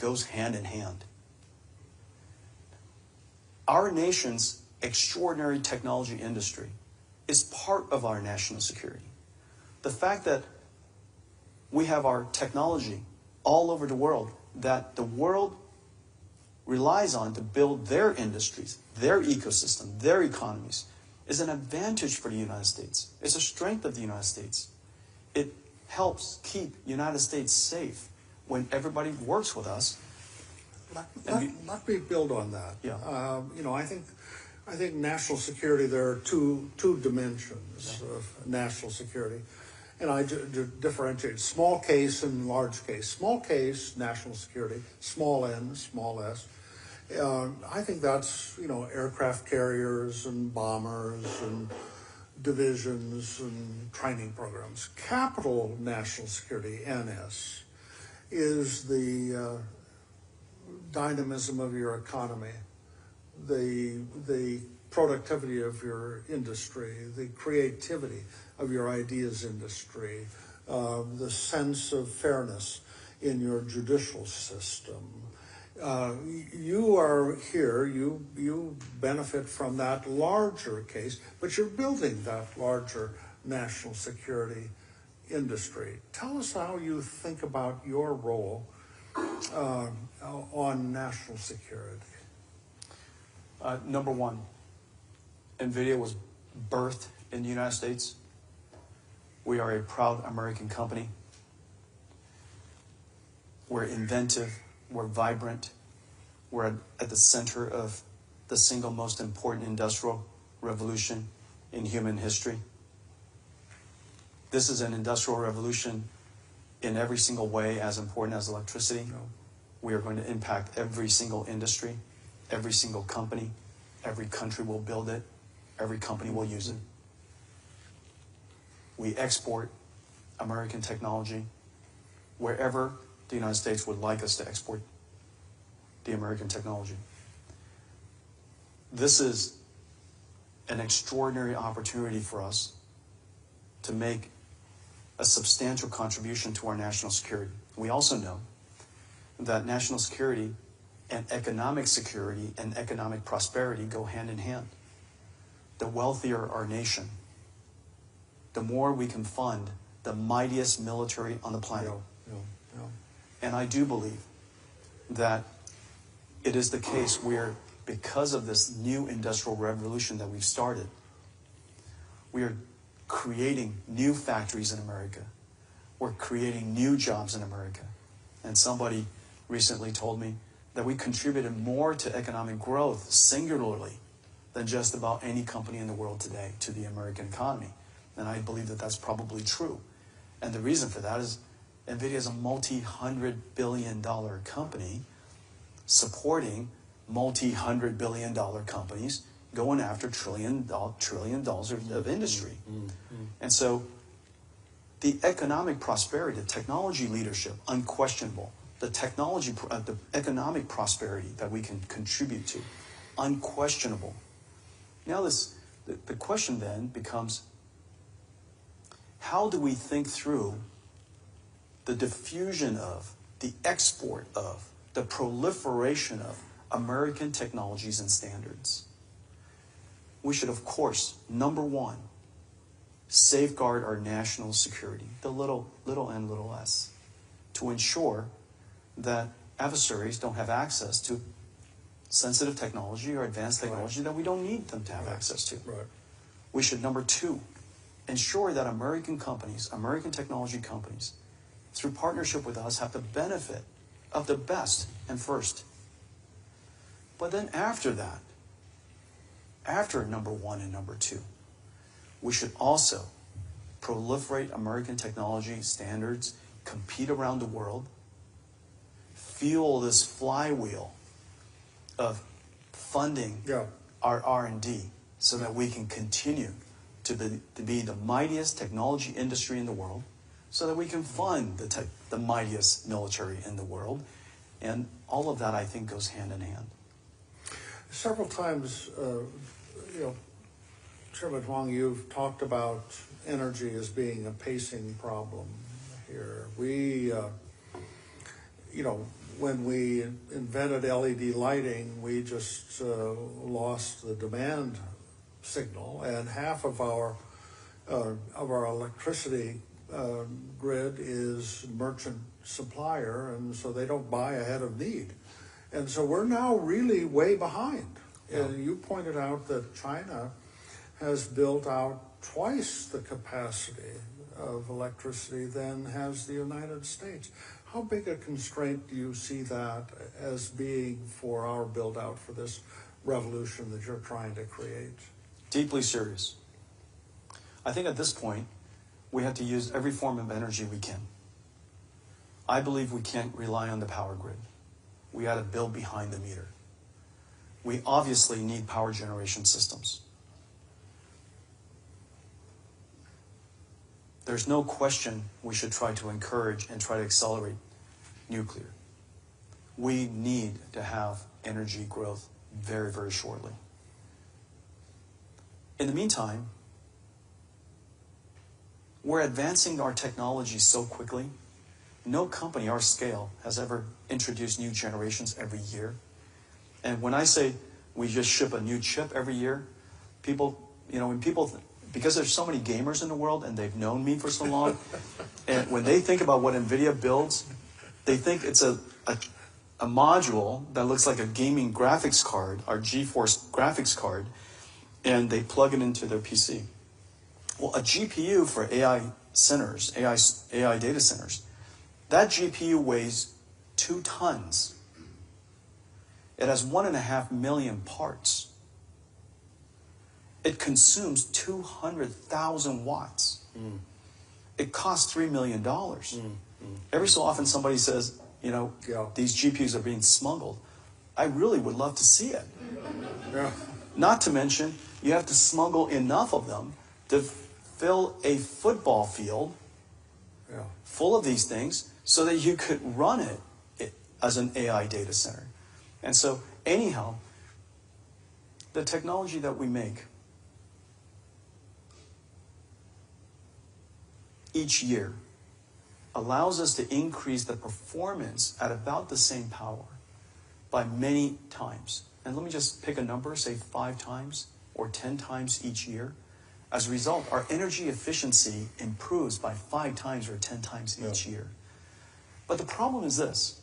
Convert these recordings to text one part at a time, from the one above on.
goes hand in hand. Our nation's extraordinary technology industry is part of our national security. The fact that we have our technology all over the world, that the world relies on to build their industries, their ecosystem, their economies, is an advantage for the United States. It's a strength of the United States. It helps keep the United States safe when everybody works with us. Let me build on that. Yeah. You know, I think national security, there are two dimensions of national security. And I differentiate small case and large case. Small case, national security, small n, small s. I think that's, you know, aircraft carriers and bombers and divisions and training programs. Capital national security, NS, is the dynamism of your economy, the productivity of your industry, the creativity of your ideas industry, the sense of fairness in your judicial system. You are here, you benefit from that larger case, but you're building that larger national security industry. Tell us how you think about your role on national security. Number one, NVIDIA was birthed in the United States. We are a proud American company. We're inventive, we're vibrant, we're at the center of the single most important industrial revolution in human history. This is an industrial revolution in every single way as important as electricity. No. We are going to impact every single industry, every single company. Every country will build it. Every company will use it. We export American technology wherever the United States would like us to export the American technology. This is an extraordinary opportunity for us to make a substantial contribution to our national security. We also know that national security and economic security and economic prosperity go hand in hand. The wealthier our nation, the more we can fund the mightiest military on the planet. And I do believe that it is the case where, because of this new industrial revolution that we've started, we are creating new factories in America. We're creating new jobs in America. And somebody recently told me that we contributed more to economic growth singularly than just about any company in the world today to the American economy. And I believe that that's probably true. And the reason for that is NVIDIA is a multi-$100 billion company supporting multi-$100 billion companies going after trillion dollars of industry. And so the economic prosperity, the technology leadership, unquestionable. The economic prosperity that we can contribute to, unquestionable. Now the question then becomes, how do we think through the diffusion of, the export of, the proliferation of American technologies and standards? We should, of course, number one, safeguard our national security, the little n, little s, to ensure that adversaries don't have access to sensitive technology or advanced technology that we don't need them to have access to. We should, number two, ensure that American companies, American technology companies, through partnership with us, have the benefit of the best and first. But then after that, after number one and number two, we should also proliferate American technology standards, compete around the world, fuel this flywheel of funding our R&D so that we can continue to be the mightiest technology industry in the world, so that we can fund the mightiest military in the world. And all of that, I think, goes hand in hand. Several times, Chairman Huang, you've talked about energy as being a pacing problem here. when we invented LED lighting, we just lost the demand signal, and half of our electricity grid is merchant supplier, and so they don't buy ahead of need. And so we're now really way behind. Yeah. You pointed out that China has built out twice the capacity of electricity than has the United States. How big a constraint do you see that as being for our build out for this revolution that you're trying to create? Deeply serious. I think at this point, we have to use every form of energy we can. I believe we can't rely on the power grid. We got to build behind the meter. We obviously need power generation systems. There's no question we should try to encourage and try to accelerate nuclear. We need to have energy growth very, very shortly. In the meantime, we're advancing our technology so quickly. No company our scale has ever introduced new generations every year. And when I say we just ship a new chip every year, people, because there's so many gamers in the world and they've known me for so long, and when they think about what NVIDIA builds, they think it's a module that looks like a gaming graphics card, our GeForce graphics card, and they plug it into their PC. Well, a GPU for AI centers, AI data centers, that GPU weighs 2 tons. It has 1.5 million parts. It consumes 200,000 watts. It costs $3 million. Every so often somebody says, these GPUs are being smuggled. I really would love to see it. Yeah. Not to mention, you have to smuggle enough of them to fill a football field full of these things so that you could run it as an AI data center. And so, anyhow, the technology that we make each year allows us to increase the performance at about the same power by many times. And let me just pick a number, say 5 times or 10 times each year. As a result, our energy efficiency improves by 5 times or 10 times each year. But the problem is this.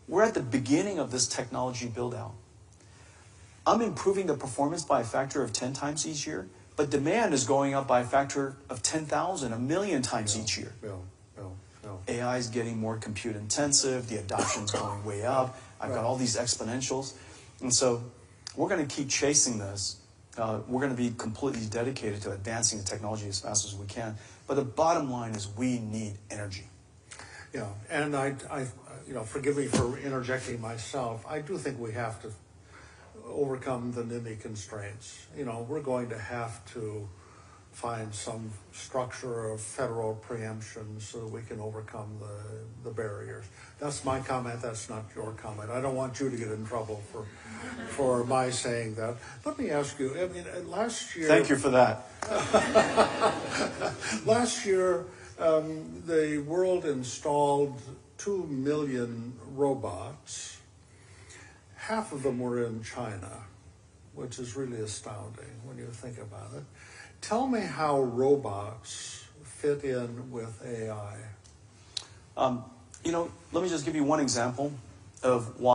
We're at the beginning of this technology build-out. I'm improving the performance by a factor of 10 times each year, but demand is going up by a factor of 10,000, 1,000,000 times each year. AI is getting more compute intensive, the adoption's going way up, I've got all these exponentials. And so we're going to keep chasing this. We're going to be completely dedicated to advancing the technology as fast as we can. But the bottom line is we need energy. Yeah, and I forgive me for interjecting myself. I do think we have to overcome the NIMBY constraints. We're going to have to find some structure of federal preemption so that we can overcome the barriers. That's my comment. That's not your comment. I don't want you to get in trouble for my saying that. Let me ask you, last year... Thank you for that. Last year, the world installed 2 million robots. Half of them were in China, which is really astounding when you think about it. Tell me how robots fit in with AI. Let me just give you one example of why